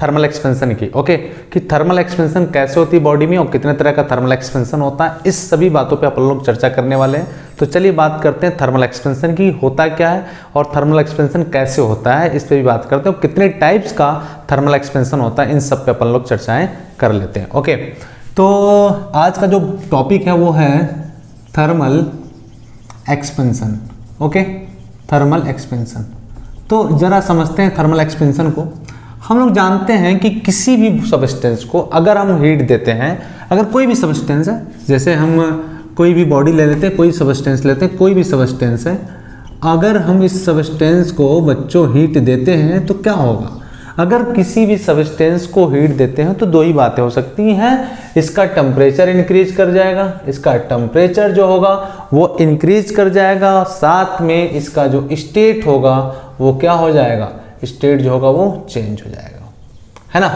Thermal expansion की। Okay, कि thermal expansion कैसे होती है बॉडी में और कितने तरह का थर्मल एक्सपेंशन होता है, इस सभी बातों पे अपन लोग चर्चा करने वाले हैं। तो चलिए बात करते हैं थर्मल एक्सपेंशन की, होता क्या है और थर्मल एक्सपेंशन कैसे होता है, इस पे भी बात करते हैं। कितने टाइप्स का थर्मल एक्सपेंशन होता है, इन सब पे अपन लोग चर्चाएं कर लेते हैं। ओके, तो आज का जो टॉपिक है वो है thermal expansion. Okay, thermal expansion. तो जरा समझते हैं थर्मल एक्सपेंशन को। हम लोग जानते हैं कि किसी भी सब्सटेंस को अगर हम हीट देते हैं, अगर कोई भी सब्सटेंस है, जैसे हम कोई भी बॉडी ले लेते हैं, कोई सब्सटेंस लेते हैं, कोई भी सब्सटेंस है, अगर हम इस सब्सटेंस को बच्चों हीट देते हैं तो क्या होगा। अगर किसी भी सब्सटेंस को हीट देते हैं तो दो ही बातें हो सकती हैं, इसका टेम्परेचर इंक्रीज कर जाएगा, इसका टेम्परेचर जो होगा वो इंक्रीज कर जाएगा, साथ में इसका जो स्टेट होगा वो क्या हो जाएगा, स्टेट जो होगा वो चेंज हो जाएगा, है ना।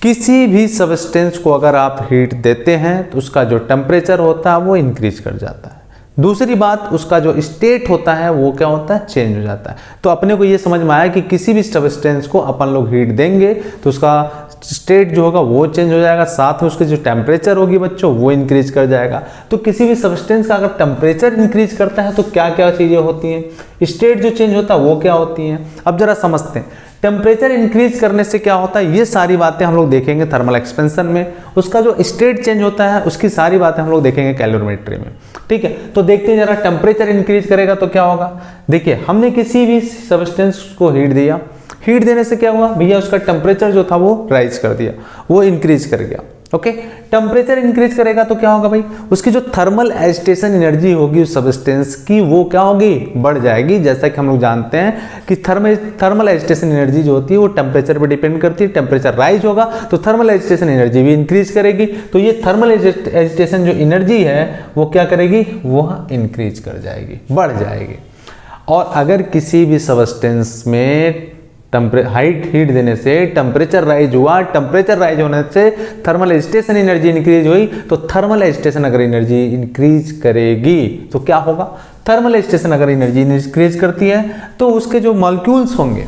किसी भी सब्सटेंस को अगर आप हीट देते हैं तो उसका जो टेम्परेचर होता है वो इंक्रीज कर जाता है, दूसरी बात उसका जो स्टेट होता है वो क्या होता है, चेंज हो जाता है। तो अपने को ये समझ में आया कि किसी भी सब्सटेंस को अपन लोग हीट देंगे तो उसका स्टेट जो होगा वो चेंज हो जाएगा, साथ में उसकी जो टेम्परेचर होगी बच्चों वो इंक्रीज कर जाएगा। तो किसी भी सब्सटेंस का अगर टेम्परेचर इंक्रीज करता है तो क्या क्या चीज़ें होती हैं, स्टेट जो चेंज होता है वो क्या होती हैं। अब जरा समझते हैं टेम्परेचर इंक्रीज करने से क्या होता है, ये सारी बातें हम लोग देखेंगे थर्मल एक्सपेंशन में। उसका जो स्टेट चेंज होता है उसकी सारी बातें हम लोग देखेंगे कैलोरीमेट्री में, ठीक है। तो देखते हैं जरा, टेम्परेचर इंक्रीज करेगा तो क्या होगा। देखिए हमने किसी भी सब्सटेंस को हीट दिया, हीट देने से क्या हुआ भैया, उसका टेम्परेचर जो था वो राइज कर दिया, वो इंक्रीज कर गया। ओके, टेम्परेचर इंक्रीज करेगा तो क्या होगा भाई, उसकी जो थर्मल एजिटेशन एनर्जी होगी उस सब्सटेंस की वो क्या होगी, बढ़ जाएगी। जैसा कि हम लोग जानते हैं कि थर्मल एजिटेशन एनर्जी जो होती है वो टेम्परेचर पर डिपेंड करती है। टेम्परेचर राइज होगा तो थर्मल एजिटेशन एनर्जी भी इंक्रीज करेगी। तो ये थर्मल एजिटेशन जो एनर्जी है वो क्या करेगी, वो इंक्रीज कर जाएगी, बढ़ जाएगी। और अगर किसी भी सब्सटेंस में हीट देने से टेम्परेचर राइज हुआ, टेम्परेचर राइज होने से थर्मल एजिटेशन एनर्जी इंक्रीज हुई, तो थर्मल एजिटेशन अगर एनर्जी इंक्रीज करेगी तो क्या होगा, थर्मल एजिटेशन अगर एनर्जी इंक्रीज करती है तो उसके जो मॉलिक्यूल्स होंगे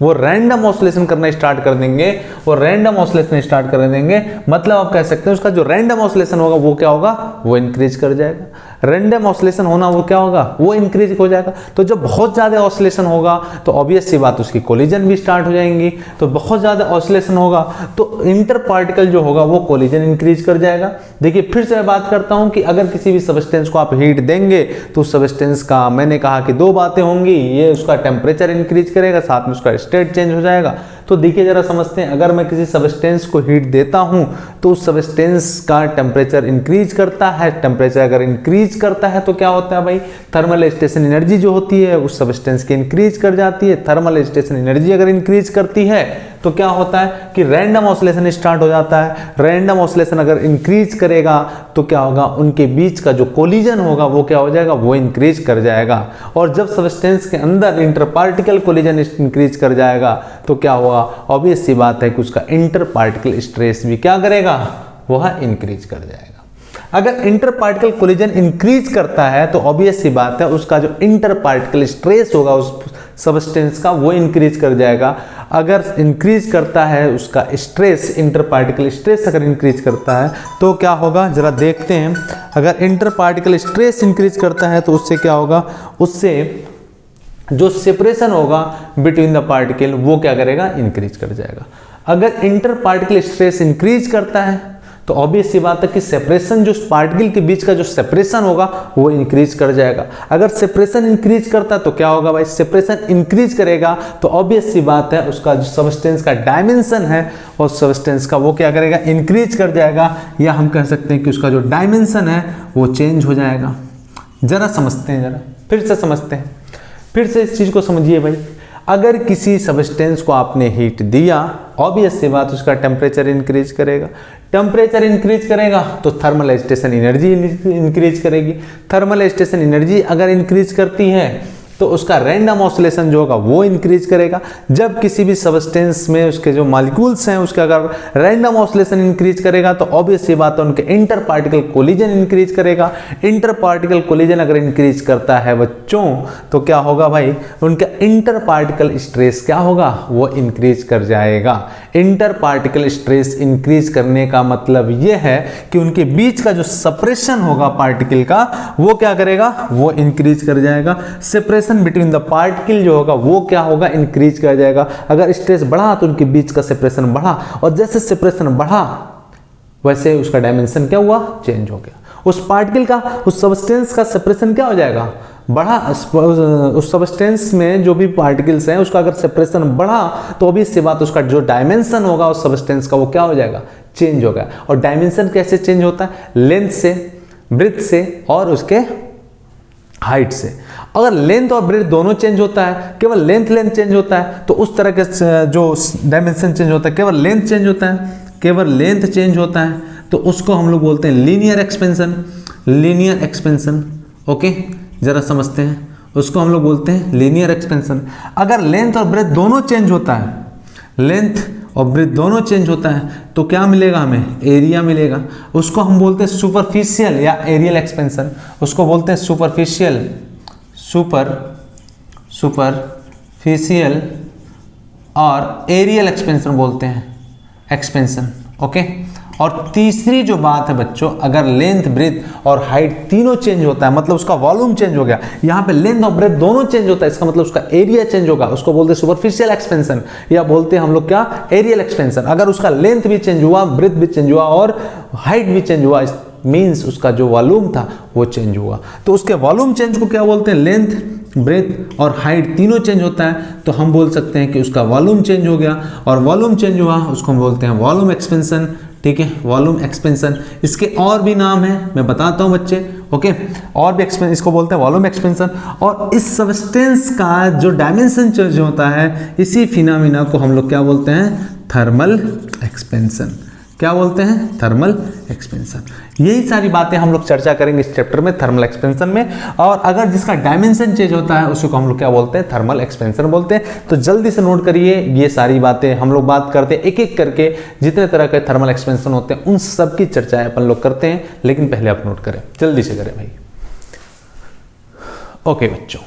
वो रैंडम ऑसिलेशन करना स्टार्ट कर देंगे, वो रैंडम ऑसिलेशन स्टार्ट कर देंगे। मतलब आप कह सकते हैं उसका जो रैंडम ऑसिलेशन होगा वो क्या होगा, वो इंक्रीज कर जाएगा। रैंडम ऑसिलेशन होना वो क्या होगा, वो इंक्रीज हो जाएगा। तो जब बहुत ज़्यादा ऑसिलेशन होगा तो ऑब्वियस सी बात उसकी कोलिजन भी स्टार्ट हो जाएंगी। तो बहुत ज़्यादा ऑसिलेशन होगा तो इंटर पार्टिकल जो होगा वो कोलिजन इंक्रीज कर जाएगा। देखिए फिर से मैं बात करता हूँ कि अगर किसी भी सब्सटेंस को आप हीट देंगे तो उस सब्सटेंस का, मैंने कहा कि दो बातें होंगी, ये उसका टेम्परेचर इंक्रीज करेगा, साथ में उसका स्टेट चेंज हो जाएगा। तो देखिए जरा समझते हैं, अगर मैं किसी सब्सटेंस को हीट देता हूं तो उस सब्सटेंस का टेम्परेचर इंक्रीज करता है। टेम्परेचर अगर इंक्रीज करता है तो क्या होता है भाई, थर्मल एजिटेशन एनर्जी जो होती है उस सब्सटेंस की इंक्रीज कर जाती है। थर्मल एजिटेशन एनर्जी अगर इंक्रीज करती है तो क्या होता है कि रैंडम ऑसिलेशन स्टार्ट हो जाता है। रैंडम ऑसिलेशन अगर इंक्रीज करेगा तो क्या होगा, उनके बीच का जो कोलिजन होगा वो क्या हो जाएगा, वो इंक्रीज कर जाएगा। और जब सब्सटेंस के अंदर इंटर पार्टिकल कोलिजन इंक्रीज कर जाएगा तो क्या होगा, ऑब्वियस सी बात है कि उसका इंटर पार्टिकल स्ट्रेस भी क्या करेगा, वह इंक्रीज कर जाएगा। अगर इंटर पार्टिकल कोलिजन इंक्रीज करता है तो ऑब्वियस सी बात है उसका जो इंटर पार्टिकल स्ट्रेस होगा उस सब्सटेंस का वो इंक्रीज कर जाएगा। अगर इंक्रीज करता है उसका स्ट्रेस, इंटर पार्टिकल स्ट्रेस अगर इंक्रीज करता है तो क्या होगा, जरा देखते हैं। अगर इंटर पार्टिकल स्ट्रेस इंक्रीज करता है तो उससे क्या होगा, उससे जो सेपरेशन होगा बिटवीन द पार्टिकल वो क्या करेगा, इंक्रीज कर जाएगा। अगर इंटर पार्टिकल स्ट्रेस इंक्रीज करता है तो ऑब्वियस सी बात है कि सेपरेशन, जो पार्टिकल के बीच का जो सेपरेशन होगा वो इंक्रीज कर जाएगा। अगर सेपरेशन इंक्रीज करता है तो क्या होगा भाई, सेपरेशन इंक्रीज करेगा तो ऑब्वियस सी बात है उसका जो सब्सटेंस का डायमेंशन है और सब्सटेंस का वो क्या करेगा, इंक्रीज कर जाएगा। या हम कह सकते हैं कि उसका जो डायमेंशन है वो चेंज हो जाएगा। जरा समझते हैं, जरा फिर से समझते हैं, फिर से इस चीज को समझिए भाई। अगर किसी सब्सटेंस को आपने हीट दिया, ऑब्वियस सी बात उसका टेम्परेचर इंक्रीज करेगा। टेम्परेचर इंक्रीज करेगा तो थर्मल एजिटेशन एनर्जी इंक्रीज करेगी। थर्मल एजिटेशन एनर्जी अगर इंक्रीज करती है तो उसका रैंडम ऑसिलेशन जो होगा वो इंक्रीज करेगा। जब किसी भी सबस्टेंस में उसके जो मॉलिक्यूल्स हैं उसका अगर रैंडम ऑसिलेशन इंक्रीज करेगा तो ऑब्वियस सी बात है उनके इंटर पार्टिकल कोलिजन इंक्रीज करेगा। इंटर पार्टिकल कोलिजन अगर इंक्रीज करता है बच्चों तो क्या होगा भाई, उनका इंटर पार्टिकल स्ट्रेस क्या होगा, वो इंक्रीज कर जाएगा। इंटर पार्टिकल स्ट्रेस इंक्रीज करने का मतलब यह है कि उनके बीच का जो सेपरेशन होगा पार्टिकल का वो क्या करेगा, वो इंक्रीज कर जाएगा। सेपरेशन बिटवीन द पार्टिकल जो होगा वो क्या होगा, इंक्रीज कर जाएगा। अगर स्ट्रेस बढ़ा तो उनके बीच का सेपरेशन बढ़ा, और जैसे सेपरेशन बढ़ा वैसे उसका डायमेंशन क्या हुआ, चेंज हो गया। उस पार्टिकल का, उस सबस्टेंस का सेपरेशन क्या हो जाएगा, बढ़ा। उस सबस्टेंस में जो भी पार्टिकल्स हैं उसका अगर सेपरेशन बढ़ा तो ऑब्वियस सी बात उसका जो डायमेंशन होगा उस सबस्टेंस का वो क्या हो जाएगा, चेंज होगा। और डायमेंशन कैसे चेंज होता है, लेंथ से, ब्रेथ से और उसके हाइट से। अगर लेंथ और ब्रेथ दोनों चेंज होता है, केवल लेंथ चेंज होता है तो उस तरह के जो डायमेंशन चेंज होता है, केवल लेंथ चेंज होता है, केवल लेंथ चेंज होता है तो उसको हम लोग बोलते हैं linear expansion. Linear expansion, okay, जरा समझते हैं, उसको हम लोग बोलते हैं लीनियर एक्सपेंशन। अगर लेंथ और ब्रेथ दोनों चेंज होता है, लेंथ और ब्रेथ दोनों चेंज होता है तो क्या मिलेगा, हमें एरिया मिलेगा। उसको हम बोलते हैं सुपरफिशियल या एरियल एक्सपेंशन। उसको बोलते हैं सुपरफिशियल और एरियल एक्सपेंशन बोलते हैं, एक्सपेंशन, ओके। और तीसरी जो बात है बच्चों, अगर लेंथ, ब्रेथ और हाइट तीनों चेंज होता है मतलब उसका वॉल्यूम चेंज हो गया। यहाँ पे लेंथ और ब्रेथ दोनों चेंज होता है, इसका मतलब उसका एरिया चेंज होगा। उसको बोलते हैं सुपरफिशियल एक्सपेंशन या बोलते हैं हम लोग क्या, एरियल एक्सपेंशन। अगर उसका लेंथ भी चेंज हुआ, ब्रेथ भी चेंज हुआ और हाइट भी चेंज हुआ, मीन्स उसका जो वॉल्यूम था वो चेंज हुआ। तो उसके वॉल्यूम चेंज को क्या बोलते हैं, लेंथ, ब्रेथ और हाइट तीनों चेंज होता है तो हम बोल सकते हैं कि उसका वॉल्यूम चेंज हो गया। और वॉल्यूम चेंज हुआ उसको हम बोलते हैं वॉल्यूम एक्सपेंशन, ठीक है, वॉल्यूम एक्सपेंशन। इसके और भी नाम है, मैं बताता हूं बच्चे, ओके, और भी इसको बोलते हैं वॉल्यूम एक्सपेंशन। और इस सबस्टेंस का जो डायमेंशन चेंज होता है, इसी फिनोमेना को हम लोग क्या बोलते हैं, थर्मल एक्सपेंशन। क्या बोलते हैं, थर्मल एक्सपेंशन। यही सारी बातें हम लोग चर्चा करेंगे इस चैप्टर में, थर्मल एक्सपेंशन में। और अगर जिसका डायमेंशन चेंज होता है उसको हम लोग क्या बोलते हैं, थर्मल एक्सपेंशन बोलते हैं। तो जल्दी से नोट करिए, ये सारी बातें हम लोग बात करते हैं एक एक करके, जितने तरह के थर्मल एक्सपेंशन होते हैं उन सब की चर्चाएं अपन लोग करते हैं। लेकिन पहले आप नोट करें, जल्दी से करें भाई। ओके बच्चों,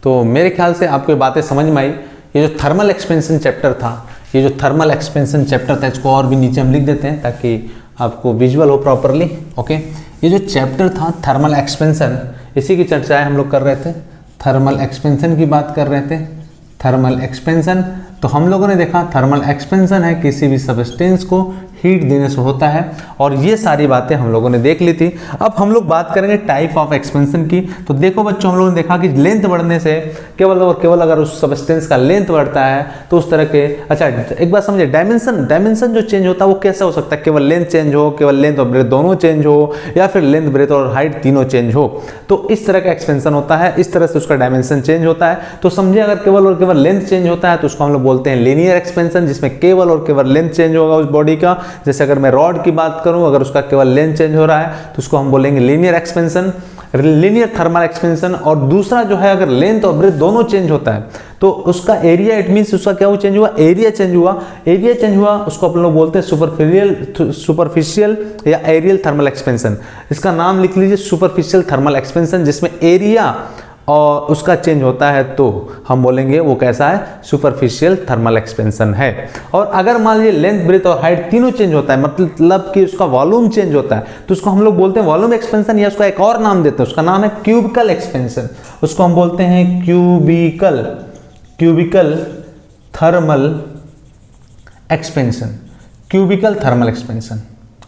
तो मेरे ख्याल से आपको ये बातें समझ में आई। ये जो थर्मल एक्सपेंशन चैप्टर था, ये जो थर्मल एक्सपेंशन चैप्टर था, इसको और भी नीचे हम लिख देते हैं ताकि आपको विजुअल हो प्रॉपरली, ओके। ये जो चैप्टर था थर्मल एक्सपेंशन, इसी की चर्चाएं हम लोग कर रहे थे, थर्मल एक्सपेंशन की बात कर रहे थे। थर्मल एक्सपेंशन, तो हम लोगों ने देखा थर्मल एक्सपेंशन है किसी भी सबस्टेंस को हीट देने से होता है, और ये सारी बातें हम लोगों ने देख ली थी। अब हम लोग बात करेंगे टाइप ऑफ एक्सपेंशन की। तो देखो बच्चों, हम लोगों ने देखा कि लेंथ बढ़ने से केवल और केवल अगर उस सबस्टेंस का लेंथ बढ़ता है तो उस तरह के, अच्छा एक बात समझिए, डायमेंशन जो चेंज होता है वो कैसा हो सकता है, केवल लेंथ चेंज हो, केवल लेंथ और ब्रेथ दोनों चेंज हो, या फिर लेंथ, ब्रेथ और हाइट तीनों चेंज हो, तो इस तरह का एक्सपेंशन होता है। इस तरह से उसका डायमेंशन चेंज होता है। तो समझिए, अगर केवल और केवल लेंथ चेंज होता है तो उसको हम लोग बोलते हैं लीनियर एक्सपेंशन, जिसमें केवल और केवल लेंथ चेंज होगा उस बॉडी का। जैसे अगर मैं रॉड की बात करूं, अगर उसका केवल लेंथ चेंज हो रहा है तो उसको हम बोलेंगे linear expansion, linear thermal expansion. और दूसरा जो है, अगर लेंथ और ब्रेथ दोनों चेंज होता है तो उसका एरिया, इट मींस उसका क्या चेंज हुआ, एरिया चेंज हुआ। एरिया चेंज हुआ उसको अपन लोग बोलते हैं सुपरफिशियल या एरियल थर्मल एक्सपेंशन। इसका नाम लिख लीजिए, सुपरफिशियल थर्मल एक्सपेंशन, जिसमें एरिया और उसका चेंज होता है तो हम बोलेंगे वो कैसा है, सुपरफिशियल थर्मल एक्सपेंशन है। और अगर मान लीजिए लेंथ, ब्रेथ और हाइट तीनों चेंज होता है, मतलब कि उसका वॉल्यूम चेंज होता है, तो उसको हम लोग बोलते हैं वॉल्यूम एक्सपेंशन, या उसका एक और नाम देते हैं, उसका नाम है क्यूबिकल एक्सपेंशन। उसको हम बोलते हैं cubical thermal expansion, cubical thermal expansion,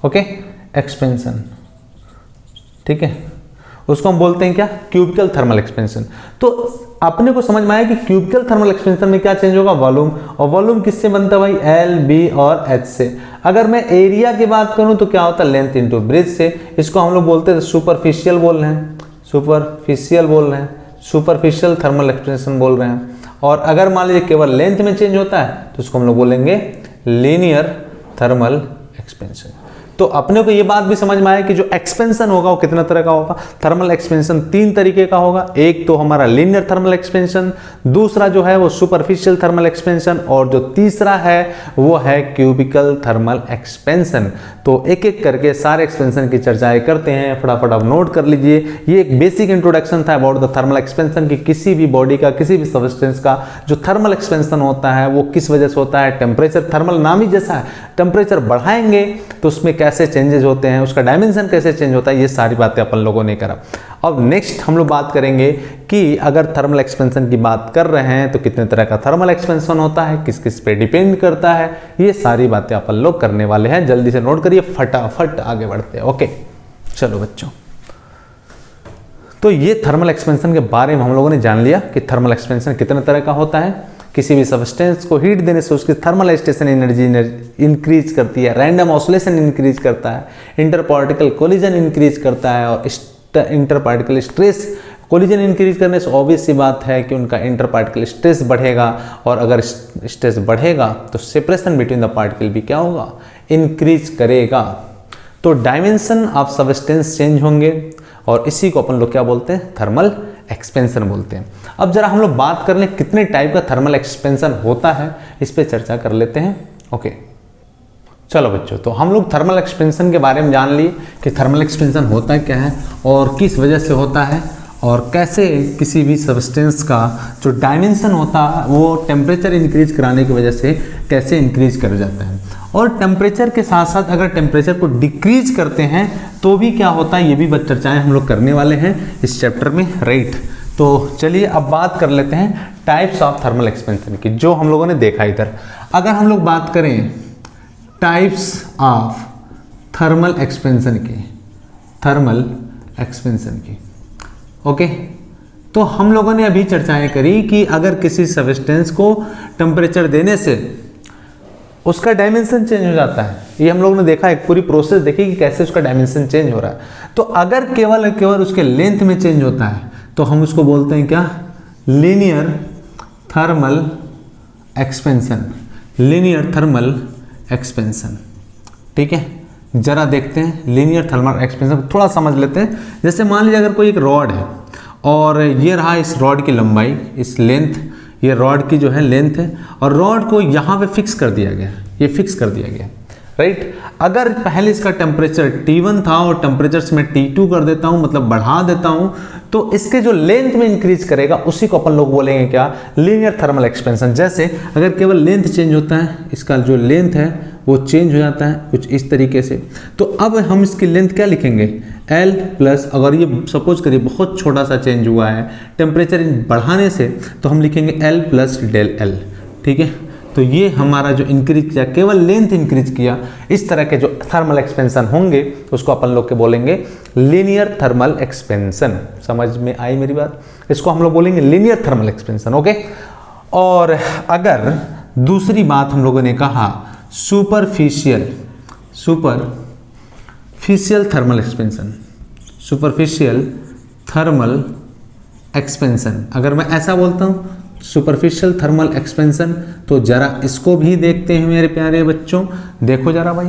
okay, expansion, ठीक है। उसको हम बोलते हैं क्या, क्यूबिकल थर्मल एक्सपेंशन। तो अपने को समझ में आया कि क्यूबिकल थर्मल एक्सपेंशन में क्या चेंज होगा, वॉल्यूम। और वॉल्यूम किससे बनता है भाई, एल, बी और एच से। अगर मैं एरिया की बात करूं तो क्या होता है, लेंथ इंटू ब्रेथ से। इसको हम लोग बोलते हैं सुपरफिशियल बोल रहे हैं, सुपरफिशियल थर्मल एक्सपेंशन बोल रहे हैं। और अगर मान लीजिए केवल लेंथ में चेंज होता है तो उसको हम लोग बोलेंगे लीनियर थर्मल एक्सपेंशन। तो अपने को ये बात भी समझ में आया कि जो एक्सपेंशन होगा वो कितना तरह का होगा। थर्मल एक्सपेंशन 3 तरीके का होगा, एक तो हमारा लीनियर थर्मल एक्सपेंशन, दूसरा जो है वो सुपरफिशियल थर्मल एक्सपेंशन, और जो तीसरा है वो है क्यूबिकल थर्मल एक्सपेंशन। तो एक एक करके सारे एक्सपेंशन की चर्चाएं करते हैं, फटाफट आप नोट कर लीजिए। ये एक बेसिक इंट्रोडक्शन था अबाउट द थर्मल एक्सपेंशन की किसी भी बॉडी का, किसी भी सब्सटेंस का जो थर्मल एक्सपेंशन होता है वो किस वजह से होता है। टेम्परेचर, थर्मल नाम ही जैसा है, टेम्परेचर बढ़ाएंगे तो उसमें कैसे चेंजेस होते हैं, उसका डायमेंशन कैसे चेंज होता है, ये सारी बातें अपन लोगों ने करा। अब नेक्स्ट हम लोग बात करेंगे कि अगर थर्मल एक्सपेंशन की बात कर रहे हैं तो कितने तरह का थर्मल एक्सपेंशन होता है, किस किस पे डिपेंड करता है, ये सारी बातें अपन लोग करने वाले हैं। जल्दी से नोट करिए, फटाफट आगे बढ़ते हैं। ओके चलो बच्चों, तो ये थर्मल एक्सपेंशन के बारे में हम लोगों ने जान लिया कि थर्मल एक्सपेंशन कितने तरह का होता है। किसी भी सब्सटेंस को हीट देने से उसकी थर्मल स्टेशन एनर्जी इंक्रीज करती है, रैंडम ऑसिलेशन इंक्रीज करता है, इंटर पार्टिकल कोलिजन इंक्रीज करता है, और inter particle stress collision increase करने से ऑब्वियस सी बात है कि उनका इंटर पार्टिकल स्ट्रेस बढ़ेगा, और अगर स्ट्रेस बढ़ेगा तो सेपरेशन बिटवीन द पार्टिकल भी क्या होगा, इंक्रीज करेगा। तो डायमेंशन ऑफ सब्सटेंस चेंज होंगे, और इसी को अपन लोग क्या बोलते हैं, थर्मल एक्सपेंशन बोलते हैं। अब जरा हम लोग बात कर लें कितने टाइप का थर्मल एक्सपेंशन होता है, इस पे चर्चा कर लेते हैं। ओके चलो बच्चों, तो हम लोग थर्मल एक्सपेंशन के बारे में जान लिए कि थर्मल एक्सपेंशन होता क्या है और किस वजह से होता है, और कैसे किसी भी सब्सटेंस का जो डायमेंशन होता है वो टेम्परेचर इंक्रीज कराने की वजह से कैसे इंक्रीज कर जाता है। और टेम्परेचर के साथ साथ अगर टेम्परेचर को डिक्रीज करते हैं तो भी क्या होता है, ये भी चर्चाएं हम लोग करने वाले हैं इस चैप्टर में, राइट। तो चलिए अब बात कर लेते हैं टाइप्स ऑफ थर्मल एक्सपेंशन की, जो हम लोगों ने देखा इधर। अगर हम लोग बात करें टाइप्स ऑफ थर्मल एक्सपेंशन की, थर्मल एक्सपेंशन की, ओके, तो हम लोगों ने अभी चर्चाएं करी कि अगर किसी सब्सटेंस को टेम्परेचर देने से उसका डायमेंशन चेंज हो जाता है, ये हम लोगों ने देखा, एक पूरी प्रोसेस देखी कि कैसे उसका डायमेंशन चेंज हो रहा है। तो अगर केवल उसके लेंथ में चेंज होता है तो हम उसको बोलते हैं क्या, linear thermal expansion, linear thermal expansion. ठीक है, जरा देखते हैं लीनियर थर्मल एक्सपेंशन, थोड़ा समझ लेते हैं। जैसे मान लीजिए अगर कोई एक रॉड है और ये रहा इस रॉड की लंबाई, इस लेंथ, ये रॉड की जो है लेंथ है, और रॉड को यहाँ पे फिक्स कर दिया गया, ये फिक्स कर दिया गया, राइट। अगर पहले इसका टेम्परेचर T1 था और टेम्परेचर से मैं T2 कर देता हूँ, मतलब बढ़ा देता हूँ, तो इसके जो लेंथ में इंक्रीज करेगा उसी को अपन लोग बोलेंगे क्या, लीनियर थर्मल एक्सपेंशन। जैसे अगर केवल लेंथ चेंज होता है, इसका जो लेंथ है वो चेंज हो जाता है कुछ इस तरीके से, तो अब हम इसकी लेंथ क्या लिखेंगे, L प्लस, अगर ये सपोज करिए बहुत छोटा सा चेंज हुआ है टेम्परेचर बढ़ाने से, तो हम लिखेंगे L प्लस डेल L। ठीक है, तो ये हमारा जो इंक्रीज किया, केवल लेंथ इंक्रीज किया, इस तरह के जो थर्मल एक्सपेंशन होंगे उसको अपन लोग के बोलेंगे लीनियर थर्मल एक्सपेंशन। समझ में आई मेरी बात, इसको हम लोग बोलेंगे लीनियर थर्मल एक्सपेंशन। ओके, और अगर दूसरी बात हम लोगों ने कहा superficial thermal expansion, superficial thermal expansion, अगर मैं ऐसा बोलता हूँ सुपरफिशियल थर्मल एक्सपेंशन, तो जरा इसको भी देखते हैं मेरे प्यारे बच्चों। देखो जरा भाई,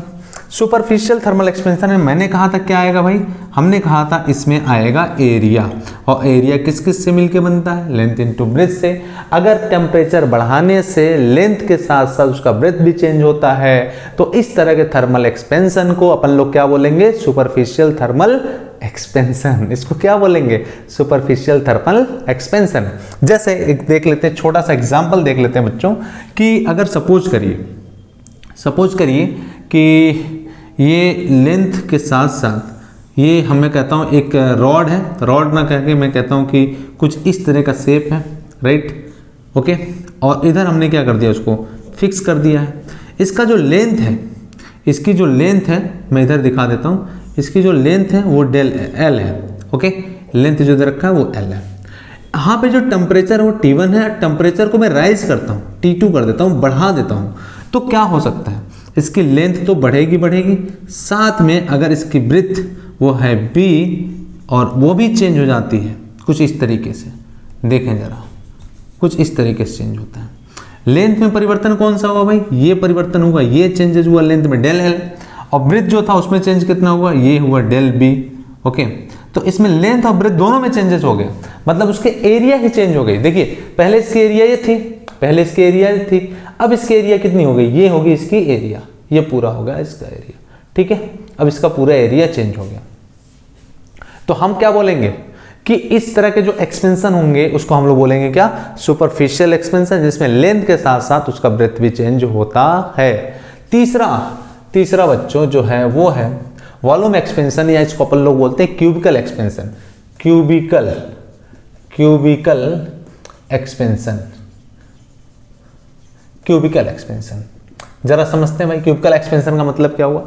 सुपरफिशियल थर्मल एक्सपेंशन में मैंने कहा था क्या आएगा भाई, हमने कहा था इसमें आएगा एरिया, और एरिया किस किस से मिलके बनता है, लेंथ इनटू ब्रेथ से। अगर टेम्परेचर बढ़ाने से लेंथ के साथ साथ उसका ब्रेथ भी चेंज होता है, तो इस तरह के थर्मल एक्सपेंशन को अपन लोग क्या बोलेंगे, सुपरफिशियल थर्मल एक्सपेंशन। इसको क्या बोलेंगे, सुपरफिशियल थर्मल एक्सपेंशन। जैसे एक देख लेते हैं, छोटा सा एग्जांपल देख लेते हैं बच्चों, कि अगर सपोज करिए कि ये लेंथ के साथ साथ ये मैं कहता हूँ एक रॉड है, रॉड ना कह के मैं कहता हूँ कि कुछ इस तरह का शेप है, राइट। ओके, और इधर हमने क्या कर दिया, उसको फिक्स कर दिया है। इसका जो लेंथ है, इसकी जो लेंथ है मैं इधर दिखा देता हूँ, इसकी जो लेंथ है वो डेल L है। ओके, लेंथ जो इधर रखा है वो L है। यहाँ पे जो टेम्परेचर है वो T1 है, टेम्परेचर को मैं राइज करता हूँ, T2 कर देता हूँ, बढ़ा देता हूँ, तो क्या हो सकता है, इसकी लेंथ तो बढ़ेगी, साथ में अगर इसकी ब्रेथ वो है B और वो भी चेंज हो जाती है कुछ इस तरीके से, देखें जरा, कुछ इस तरीके से चेंज होता है। लेंथ में परिवर्तन कौन सा हुआ भाई, ये परिवर्तन हुआ, ये चेंजेस हुआ लेंथ में डेल L, और ब्रेथ जो था उसमें चेंज कितना हुआ, ये हुआ डेल बी। ओके, तो इसमें लेंथ और ब्रेथ दोनों में चेंजेस हो गए, मतलब उसके एरिया ही चेंज हो गई। देखिए पहले इसकी एरिया ये थी, पहले इसकी एरिया ये थी, अब इसकी एरिया कितनी हो गई, ये होगी इसकी एरिया, ये पूरा हो गया इसका एरिया। ठीक है, अब इसका पूरा एरिया चेंज हो गया। तो हम क्या बोलेंगे कि इस तरह के जो एक्सपेंशन होंगे उसको हम लोग बोलेंगे क्या, सुपरफिशियल एक्सपेंशन, जिसमें लेंथ के साथ साथ उसका ब्रेथ भी चेंज होता है। तीसरा बच्चों जो है वो है वॉल्यूम एक्सपेंशन, या इसको अपन लोग बोलते हैं cubical expansion. Cubical expansion, cubical expansion जरा समझते हैं भाई, क्यूबिकल एक्सपेंशन का मतलब क्या हुआ।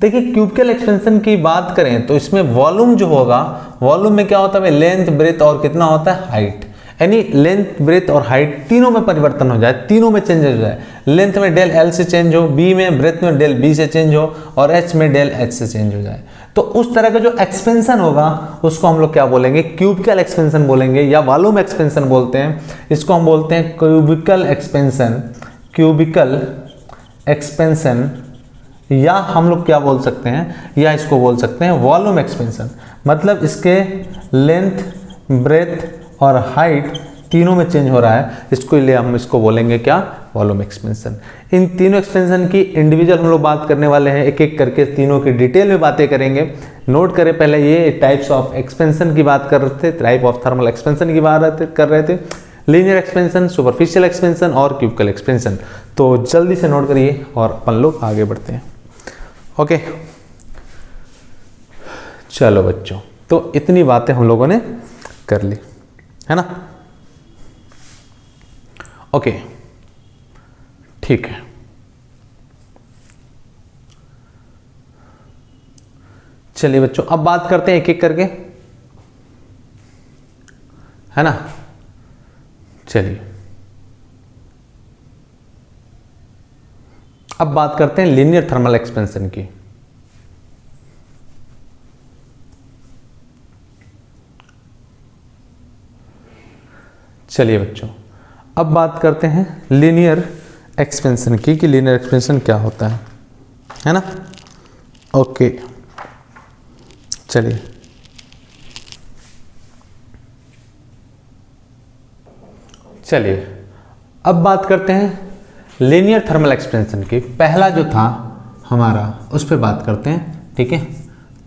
देखिए क्यूबिकल एक्सपेंशन की बात करें तो इसमें वॉल्यूम जो होगा, वॉल्यूम में क्या होता है, लेंथ ब्रेथ और कितना होता है, हाइट, यानी लेंथ ब्रेथ और हाइट तीनों में परिवर्तन हो जाए, तीनों में चेंज हो जाए। लेंथ में डेल एल से चेंज हो, बी में ब्रेथ में डेल बी से चेंज हो, और एच में डेल एच से चेंज हो जाए। तो उस तरह का जो एक्सपेंशन होगा उसको हम लोग क्या बोलेंगे, क्यूबिकल एक्सपेंशन बोलेंगे, या वॉल्यूम एक्सपेंशन बोलते हैं। इसको हम बोलते हैं क्यूबिकल एक्सपेंशन, क्यूबिकल एक्सपेंशन, या हम लोग क्या बोल सकते हैं, या इसको बोल सकते हैं वॉल्यूम एक्सपेंशन। मतलब इसके लेंथ ब्रेथ और हाइट तीनों में चेंज हो रहा है, इसको लिए हम इसको बोलेंगे क्या, वॉल्यूम एक्सपेंशन। इन तीनों एक्सपेंशन की इंडिविजुअल हम लोग बात करने वाले हैं, एक एक करके तीनों की डिटेल में बातें करेंगे। नोट करें, पहले ये टाइप्स ऑफ एक्सपेंशन की बात कर रहे थे, टाइप ऑफ थर्मल एक्सपेंशन की बात कर रहे थे, लीनियर एक्सपेंशन, सुपरफिशियल एक्सपेंशन और क्यूबिकल एक्सपेंशन। तो जल्दी से नोट करिए और अपन लोग आगे बढ़ते हैं। ओके, चलो बच्चों, तो इतनी बातें हम लोगों ने कर ली है ना। ओके, ठीक है। चलिए बच्चों, अब बात करते हैं एक एक करके, है ना। चलिए अब बात करते हैं लीनियर थर्मल एक्सपेंशन की। चलिए बच्चों, अब बात करते हैं लीनियर एक्सपेंशन की, कि लीनियर एक्सपेंशन क्या होता है ना। ओके, चलिए अब बात करते हैं लीनियर थर्मल एक्सपेंशन की। पहला जो था हमारा उस पर बात करते हैं, ठीक है।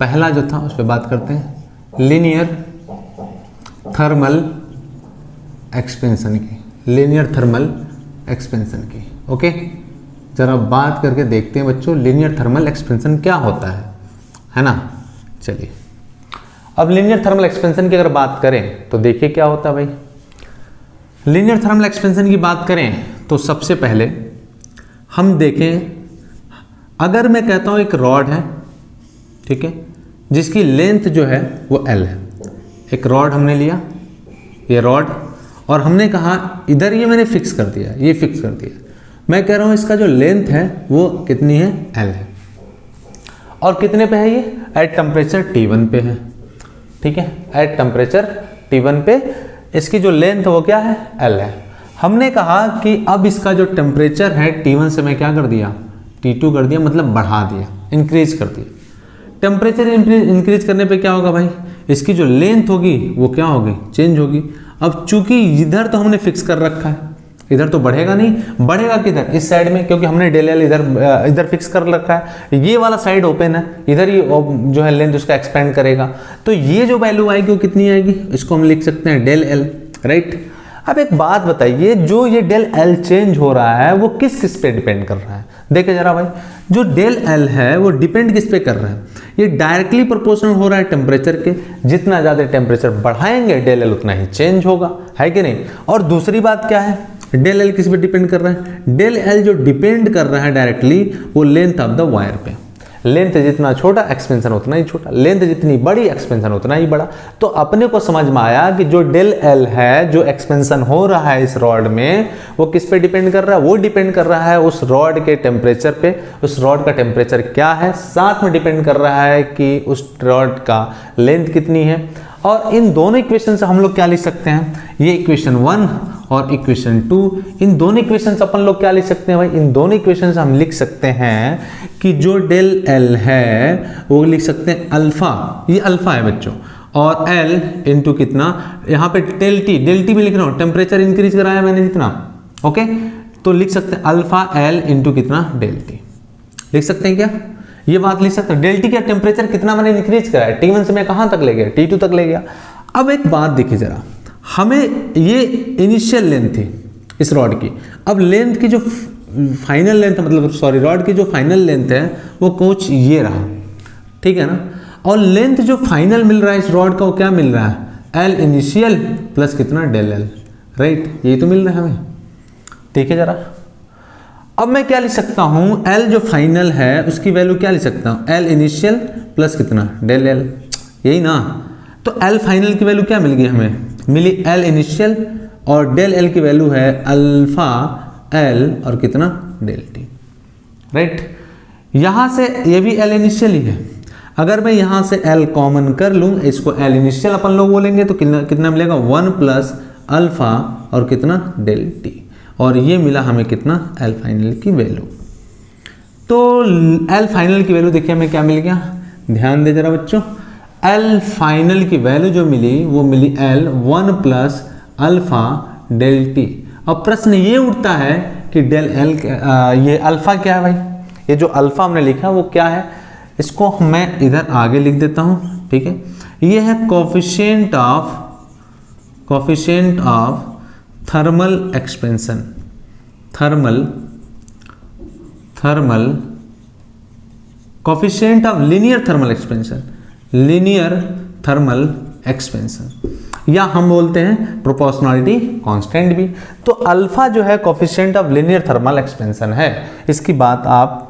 पहला जो था उस पर बात करते हैं लीनियर थर्मल एक्सपेंशन की, लीनियर थर्मल एक्सपेंशन की। ओके, जरा बात करके देखते हैं बच्चों लीनियर थर्मल एक्सपेंशन क्या होता है ना। चलिए, अब लीनियर थर्मल एक्सपेंशन की अगर बात करें तो देखिए क्या होता है भाई। लीनियर थर्मल एक्सपेंशन की बात करें तो सबसे पहले हम देखें, अगर मैं कहता हूं एक रॉड है, ठीक है, जिसकी लेंथ जो है वो L है। एक रॉड हमने लिया, ये रॉड, और हमने कहा इधर ये मैंने फिक्स कर दिया, ये फिक्स कर दिया। मैं कह रहा हूं इसका जो लेंथ है वो कितनी है, L है, और कितने पे है ये, एट टेम्परेचर T1 पे है, ठीक है। एट टेम्परेचर T1 पे इसकी जो लेंथ वो क्या है, L है। हमने कहा कि अब इसका जो टेम्परेचर है T1 से मैं क्या कर दिया, T2 कर दिया, मतलब बढ़ा दिया, इंक्रीज कर दिया। टेम्परेचर इंक्रीज करने पे क्या होगा भाई, इसकी जो लेंथ होगी वो क्या होगी, चेंज होगी। अब चूंकि इधर तो हमने फिक्स कर रखा है, इधर तो बढ़ेगा नहीं, बढ़ेगा किधर, इस साइड में, क्योंकि हमने डेल एल इधर फिक्स कर रखा है। ये वाला साइड ओपन है, इधर ही जो है लेंथ उसका एक्सपेंड करेगा, तो ये जो वैल्यू आएगी वो कितनी आएगी, इसको हम लिख सकते हैं डेल एल, राइट। अब एक बात बताइए, जो ये डेल एल चेंज हो रहा है वो किस किस पे डिपेंड कर रहा है, देखिए जरा भाई। जो डेल एल है वो डिपेंड किस पे कर रहा है, ये डायरेक्टली प्रोपोर्शनल हो रहा है टेम्परेचर के। जितना ज़्यादा टेम्परेचर बढ़ाएंगे डेल एल उतना ही चेंज होगा, है कि नहीं। और दूसरी बात क्या है, डेल एल किस पे डिपेंड कर रहा है, डेल एल जो डिपेंड कर रहा है डायरेक्टली वो लेंथ ऑफ द वायर पे। लेंथ जितना छोटा एक्सपेंशन उतना ही छोटा, लेंथ जितनी बड़ी एक्सपेंशन उतना ही बड़ा। तो अपने को समझ में आया कि जो डेल एल है, जो एक्सपेंशन हो रहा है इस रॉड में, वो किस पे डिपेंड कर रहा है, वो डिपेंड कर रहा है उस रॉड के टेम्परेचर पे। उस रॉड का टेम्परेचर क्या है, साथ में डिपेंड कर रहा है कि उस रॉड का लेंथ कितनी है। और इन दोनों इक्वेशन से हम लोग क्या लिख सकते हैं, ये इक्वेशन 1 और इक्वेशन 2, इन दोनों इक्वेशन अपन लोग क्या लिख सकते हैं भाई, इन दोनों इक्वेशन हम लिख सकते हैं कि जो डेल एल है वो लिख सकते हैं अल्फा, ये अल्फा है बच्चों, और एल इंटू कितना, यहाँ पे डेल टी भी लिख रहा हूँ, टेम्परेचर इंक्रीज कराया मैंने जितना, ओके, तो लिख सकते हैं अल्फा एल इंटू कितना डेल टी, लिख सकते हैं क्या, ये बात लिख सकते हैं। डेल टी का टेम्परेचर कितना मैंने इंक्रीज कराया, T1 से मैं कहाँ तक ले गया, T2 तक ले गया। अब एक बात देखिए जरा, हमें ये इनिशियल लेंथ थी इस रॉड की, अब लेंथ की जो फाइनल लेंथ मतलब सॉरी रॉड की जो फाइनल लेंथ है वो कुछ ये रहा, ठीक है ना, और लेंथ जो फाइनल मिल रहा है इस रॉड का वो क्या मिल रहा है, एल इनिशियल प्लस कितना डेल एल, राइट, यही तो मिल रहा है हमें, ठीक है जरा। अब मैं क्या लिख सकता हूँ, एल जो फाइनल है उसकी वैल्यू क्या लिख सकता हूँ, एल इनिशियल प्लस कितना डेल एल, यही ना, तो एल फाइनल की वैल्यू क्या मिल गई हमें, मिली एल इनिशियल और डेल एल की वैल्यू है अल्फा एल और कितना डेल टी, राइट। यहाँ से ये भी एल इनिशियल ही है, अगर मैं यहाँ से एल कॉमन कर लूँ, इसको एल इनिशियल अपन लोग बोलेंगे तो कितना मिलेगा 1 प्लस अल्फा और कितना डेल टी, और ये मिला हमें कितना एल फाइनल की वैल्यू। तो एल फाइनल की वैल्यू देखिए हमें क्या मिल गया, ध्यान दे जरा बच्चों, एल फाइनल की वैल्यू जो मिली वो मिली L 1 plus alpha del T. अब प्रश्न ये उठता है कि डेल एल ये अल्फा क्या है भाई, ये जो अल्फा हमने लिखा वो क्या है, इसको मैं इधर आगे लिख देता हूँ, ठीक है, ये है coefficient of thermal expansion, thermal coefficient of linear thermal expansion, linear thermal expansion, या हम बोलते हैं प्रोपोर्शनलिटी कांस्टेंट भी। तो अल्फा जो है coefficient of linear thermal expansion है, इसकी बात आप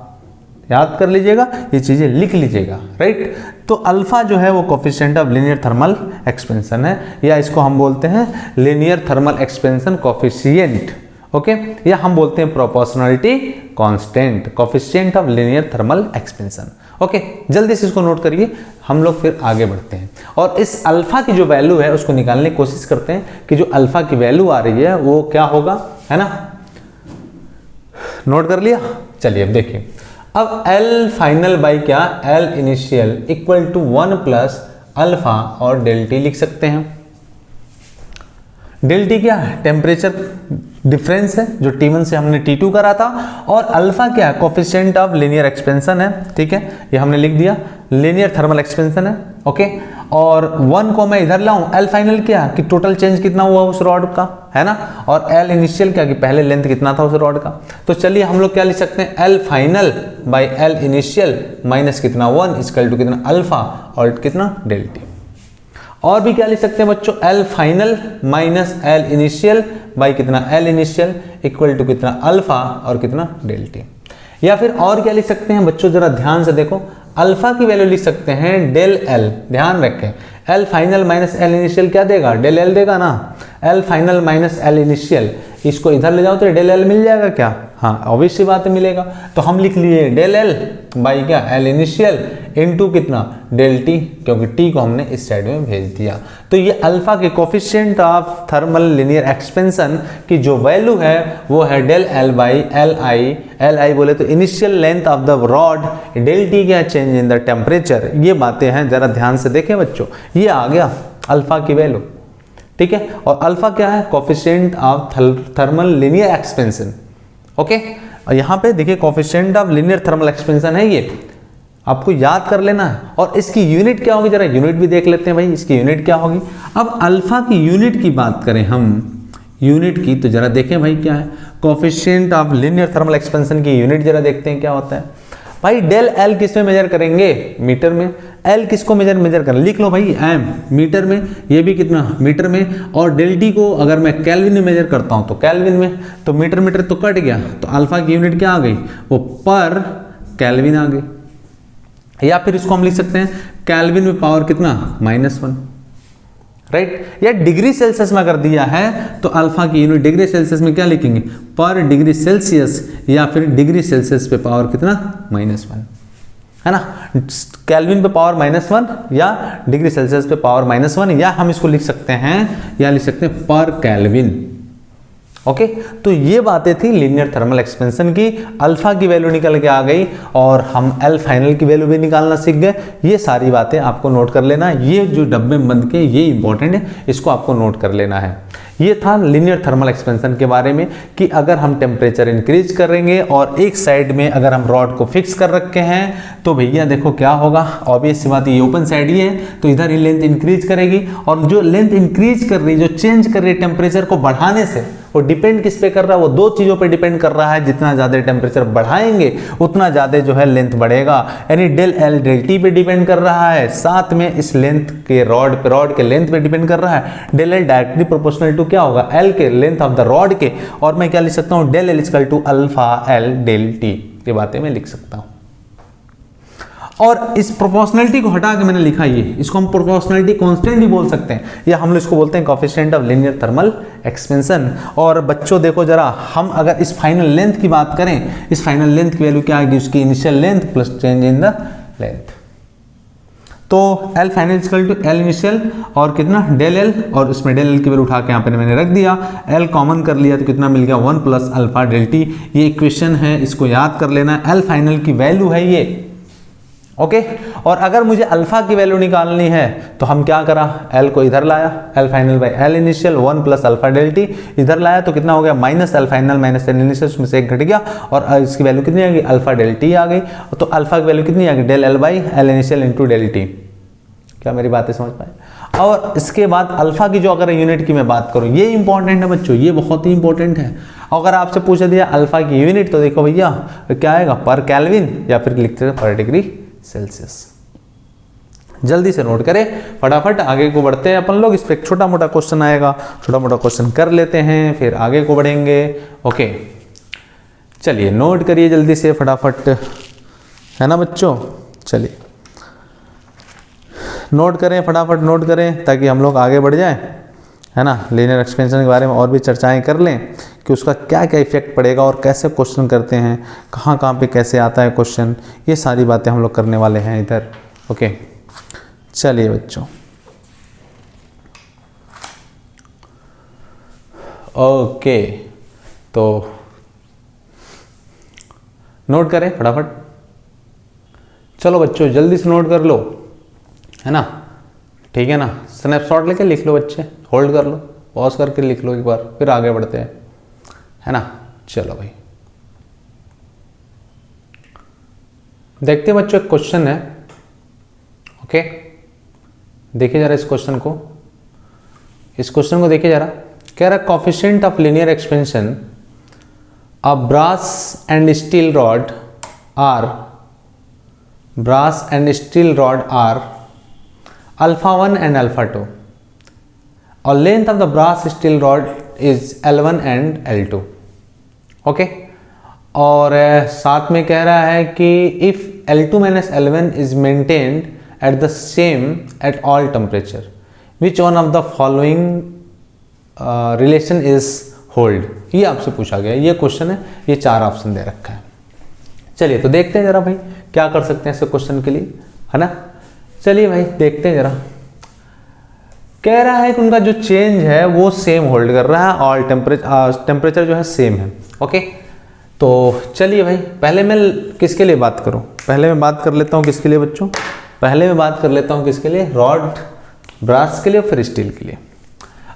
याद कर लीजिएगा, ये चीजें लिख लीजिएगा, राइट। तो अल्फा जो है वो coefficient of linear thermal expansion है, या इसको हम बोलते हैं linear thermal expansion coefficient, okay, या हम बोलते हैं proportionality constant, coefficient of linear thermal expansion, okay. जल्दी से इसको नोट करिए, हम लोग फिर आगे बढ़ते हैं और इस अल्फा की जो वैल्यू है उसको निकालने की कोशिश करते हैं कि जो अल्फा की वैल्यू आ रही है वो क्या होगा, है ना, नोट कर लिया। चलिए अब देखिए, अब L फाइनल बाई क्या, L initial equal to 1 plus alpha और डेल टी लिख सकते हैं। डेल टी क्या है, टेम्परेचर डिफरेंस है जो T1 से हमने T2 करा था, और अल्फा क्या है, कोफिशिएंट ऑफ लीनियर एक्सपेंशन है, ठीक है, ये हमने लिख दिया, लीनियर थर्मल एक्सपेंशन है, ओके। और 1 को मैं इधर लाऊं, एल फाइनल क्या कि टोटल चेंज कितना हुआ उस रॉड का, है ना, और एल इनिशियल क्या कि पहले लेंथ कितना था उस रॉड का। तो चलिए हम लोग क्या लिख सकते हैं, L final by L initial minus कितना 1 इक्वल टू कितना अल्फा और कितना डेल टी। और भी क्या लिख सकते हैं बच्चों, L final minus L initial by कितना एल इनिशियल इक्वल टू कितना अल्फा और कितना डेल टी। या फिर और क्या लिख सकते हैं बच्चों, जरा ध्यान से देखो, अल्फा की वैल्यू लिख सकते हैं डेल एल, ध्यान रखें, L final minus L initial क्या देगा, डेल एल देगा ना, L final minus L initial, इसको इधर ले जाओ तो डेल एल मिल जाएगा क्या, हाँ ऑब्वियस सी बात है मिलेगा। तो हम लिख लिए डेल एल बाई क्या एल इनिशियल इनटू कितना डेल टी, क्योंकि टी को हमने इस साइड में भेज दिया। तो ये अल्फा के coefficient of thermal linear expansion की जो वैल्यू है वो है del L by L I बोले तो initial length of the rod, del T क्या चेंज इन द टेम्परेचर, ये बातें हैं, जरा ध्यान से देखें बच्चों, ये आ गया अल्फा की वैल्यू, ठीक है। और अल्फा क्या है, coefficient of thermal linear expansion, okay. और यहाँ पे देखिए coefficient of linear thermal expansion है, ये आपको याद कर लेना है। और इसकी यूनिट क्या होगी, जरा यूनिट भी देख लेते हैं भाई, इसकी यूनिट क्या होगी। अब अल्फा की यूनिट की बात करें हम, यूनिट की, तो जरा देखें भाई क्या है, coefficient of linear thermal expansion की यूनिट जरा देखते हैं क्या होता है भाई। डेल एल किस में मेजर करेंगे, मीटर में, एल किसको मेजर करें, लिख लो भाई एम मीटर में, ये भी कितना मीटर में, और डेल टी को अगर मैं केल्विन में मेजर करता हूं तो केल्विन में, तो मीटर तो कट गया, तो अल्फा की यूनिट क्या आ गई, वो पर केल्विन आ गई। या फिर इसको हम लिख सकते हैं केल्विन में पावर कितना -1, राइट। या डिग्री सेल्सियस में कर दिया है तो अल्फा की यूनिट डिग्री सेल्सियस में क्या लिखेंगे, पर डिग्री सेल्सियस, या फिर डिग्री सेल्सियस पे पावर कितना -1, है ना, केल्विन पे पावर -1 या डिग्री सेल्सियस पे पावर -1, या हम इसको लिख सकते हैं, या लिख सकते हैं पर केल्विन, ओके तो ये बातें थी लीनियर थर्मल एक्सपेंशन की। अल्फा की वैल्यू निकल के आ गई और हम एल फाइनल की वैल्यू भी निकालना सीख गए। ये सारी बातें आपको नोट कर लेना, ये जो डब्बे में बंद के ये इंपॉर्टेंट है, इसको आपको नोट कर लेना है। ये था लीनियर थर्मल एक्सपेंशन के बारे में कि अगर हम टेम्परेचर इंक्रीज करेंगे और एक साइड में अगर हम रॉड को फिक्स कर रखे हैं तो भैया देखो क्या होगा, ऑब्वियस सी बात, ये ओपन साइड ही है तो इधर ही लेंथ इंक्रीज करेगी। और जो लेंथ इंक्रीज कर रही है, जो चेंज कर रही है टेम्परेचर को बढ़ाने से, वो डिपेंड किस पे कर रहा है, वो दो चीज़ों पे डिपेंड कर रहा है। जितना ज़्यादा टेम्परेचर बढ़ाएंगे उतना ज़्यादा जो है लेंथ बढ़ेगा, यानी डेल एल डेल टी पे डिपेंड कर रहा है, साथ में इस लेंथ के रॉड के लेंथ पे डिपेंड कर रहा है। Del L directly proportional to क्या होगा, एल के लेंथ ऑफ द रॉड के, और मैं क्या लिख सकता हूँ, del L equal to alpha L del T. ये बातें मैं लिख सकता हूँ। और इस प्रोपोर्शनलिटी को हटा के मैंने लिखा ये, इसको हम प्रोपोर्शनलिटी कांस्टेंट भी बोल सकते हैं, या हम लोग इसको बोलते हैं coefficient of linear thermal expansion. और बच्चों देखो जरा, हम अगर इस फाइनल लेंथ की बात करें, इस फाइनल लेंथ की वैल्यू क्या आएगी, उसकी initial length plus change in the length. तो L final equal to L initial और कितना, डेल एल, और उसमें डेल एल की वैल्यू उठा के यहाँ पे मैंने रख दिया, एल कॉमन कर लिया तो कितना मिल गया, 1 प्लस अल्फा डेल टी। ये इक्वेशन है, इसको याद कर लेना, एल फाइनल की वैल्यू है ये। ओके और अगर मुझे अल्फा की वैल्यू निकालनी है तो हम क्या करा, एल को इधर लाया, L final by L initial 1 plus alpha del T, इधर लाया तो कितना हो गया, minus L final minus L initial, उसमें से एक घट गया और इसकी वैल्यू कितनी आ गई, अल्फा डेल टी आ गई। तो अल्फा की वैल्यू कितनी आ गई, del L by L initial into del T. क्या मेरी बातें समझ पाए। और इसके बाद अल्फा की जो अगर यूनिट की मैं बात करूँ, ये इंपॉर्टेंट है बच्चों, ये बहुत ही इंपॉर्टेंट है। अगर आपसे पूछा दिया अल्फा की यूनिट तो देखो भैया क्या आएगा, पर केल्विन, या फिर लिखते हैं पर डिग्री सेल्सियस। जल्दी से नोट करें, फटाफट आगे को बढ़ते हैं अपन लोग। इस पर एक छोटा मोटा क्वेश्चन आएगा, छोटा मोटा क्वेश्चन कर लेते हैं, फिर आगे को बढ़ेंगे। ओके चलिए नोट करिए जल्दी से फटाफट, है ना बच्चों। चलिए नोट करें, फटाफट नोट करें ताकि हम लोग आगे बढ़ जाएं, है ना। लीनियर एक्सपेंशन के बारे में और भी चर्चाएं कर लें कि उसका क्या क्या इफेक्ट पड़ेगा और कैसे क्वेश्चन करते हैं, कहाँ कहाँ पे कैसे आता है क्वेश्चन, ये सारी बातें हम लोग करने वाले हैं इधर। ओके चलिए बच्चों, ओके तो नोट करें फटाफट। चलो बच्चों जल्दी से नोट कर लो, है ना, ठीक है ना। स्नैपशॉट लेके लिख लो बच्चे, होल्ड कर लो, पॉज करके लिख लो एक बार, फिर आगे बढ़ते हैं, है ना। चलो भाई देखते हैं बच्चों, एक क्वेश्चन है। ओके देखिए जरा इस क्वेश्चन को, देखिए जरा। कह रहा coefficient of linear expansion a brass and steel rod are alpha 1 and alpha 2 और length of the brass steel rod is L1 and L2। Okay और साथ में कह रहा है कि if L2 minus L1 is maintained at the same at all temperature which one of the following relation is hold. ये आपसे पूछा गया, ये क्वेश्चन है, ये 4 ऑप्शन दे रखा है। चलिए तो देखते हैं जरा भाई क्या कर सकते हैं इस क्वेश्चन के लिए, है ना। चलिए भाई देखते हैं जरा। कह रहा है कि उनका जो चेंज है वो सेम होल्ड कर रहा है और टेम्परेचर जो है सेम है। ओके तो चलिए भाई पहले मैं किसके लिए बात करूं, पहले मैं बात कर लेता हूं किसके लिए बच्चों, पहले मैं बात कर लेता हूं किसके लिए, रॉड ब्रास के लिए और फिर स्टील के लिए।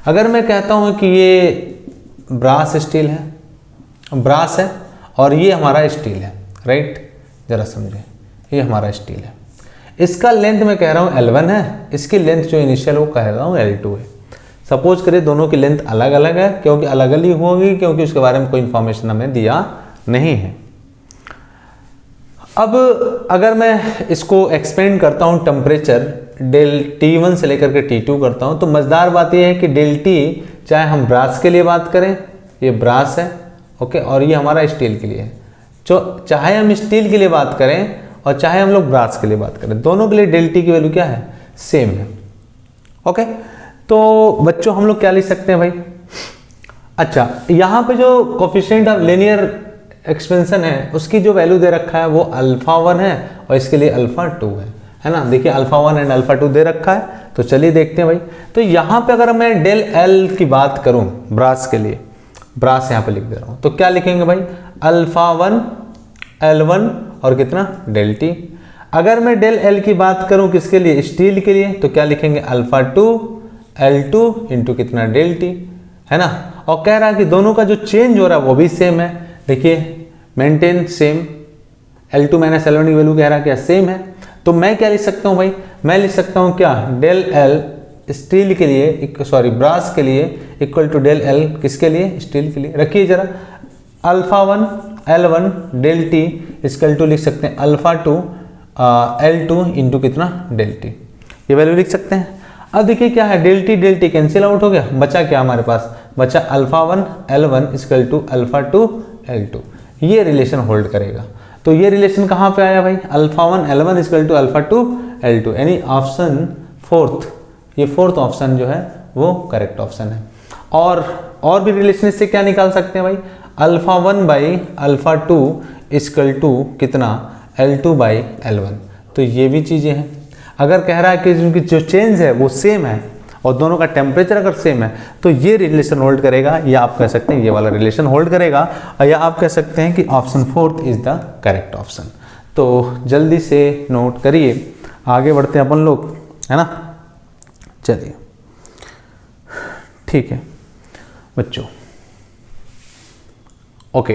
अगर मैं कहता हूं कि ये ब्रास स्टील है, ब्रास है और ये हमारा स्टील है, राइट, जरा समझे, ये हमारा स्टील है। इसका लेंथ मैं कह रहा हूँ L1 है, इसकी लेंथ जो इनिशियल वो कह रहा हूँ L2 है। सपोज करिए दोनों की लेंथ अलग अलग है, क्योंकि अलग अलग होगी क्योंकि उसके बारे में कोई इंफॉर्मेशन हमें दिया नहीं है। अब अगर मैं इसको एक्सपेंड करता हूँ टेम्परेचर डेल T1 से लेकर के T2 करता हूँ, तो मज़ेदार बात यह है कि डेल T चाहे हम ब्रास के लिए बात करें, ये ब्रास है, ओके, और ये हमारा स्टील के लिए है। तो चाहे हम स्टील के लिए बात करें और चाहे हम लोग ब्रास के लिए बात करें, दोनों के लिए डेल टी की वैल्यू क्या है, सेम है। ओके तो बच्चों हम लोग क्या लिख सकते हैं भाई, अच्छा यहाँ पे जो कोएफिशिएंट ऑफ लीनियर एक्सपेंशन है उसकी जो वैल्यू दे रखा है वो अल्फा 1 है और इसके लिए अल्फा 2 है ना। देखिए अल्फा 1 एंड अल्फा 2 दे रखा है, तो चलिए देखते हैं भाई। तो यहाँ पे अगर मैं डेल एल की बात करूँ ब्रास के लिए, ब्रास यहाँ पे लिख दे रहा हूँ। तो क्या लिखेंगे भाई, अल्फा 1 L1 और कितना डेल टी। अगर मैं डेल एल की बात करूँ किसके लिए, स्टील के लिए, तो क्या लिखेंगे अल्फा 2 L2 इंटू कितना डेल टी, है ना। और कह रहा है कि दोनों का जो चेंज हो रहा है वो भी सेम है। देखिए maintain same, L2 minus L1 की वैल्यू कह रहा है क्या सेम है। तो मैं क्या लिख सकता हूँ भाई, मैं लिख सकता हूँ क्या, डेल एल स्टील के लिए, सॉरी ब्रास के लिए इक्वल टू डेल एल किसके लिए, स्टील के लिए। रखिए जरा, alpha 1 L1 del T equal to लिख सकते हैं अल्फा 2 L2 इंटू कितना डेल टी, ये वैल्यू लिख सकते हैं। अब देखिए क्या है, डेल टी कैंसिल आउट हो गया, बचा क्या हमारे पास, बचा alpha 1 L1 equal to alpha 2 L2, ये रिलेशन होल्ड करेगा। तो ये रिलेशन कहाँ पे आया भाई, alpha 1 L1 equal to alpha 2 L2, यानी ऑप्शन फोर्थ, ये फोर्थ ऑप्शन जो है वो करेक्ट ऑप्शन है। और भी रिलेशन इससे क्या निकाल सकते हैं भाई, alpha 1 by alpha 2 equal to कितना L2 बाई L1, तो ये भी चीज़ें हैं। अगर कह रहा है कि उनकी जो चेंज है वो सेम है और दोनों का टेम्परेचर अगर सेम है तो ये रिलेशन होल्ड करेगा, या आप कह सकते हैं ये वाला रिलेशन होल्ड करेगा, या आप कह सकते हैं कि option fourth is the correct option. तो जल्दी से नोट करिए, आगे बढ़ते हैं अपन लोग, है ना। चलिए ठीक है बच्चों, ओके।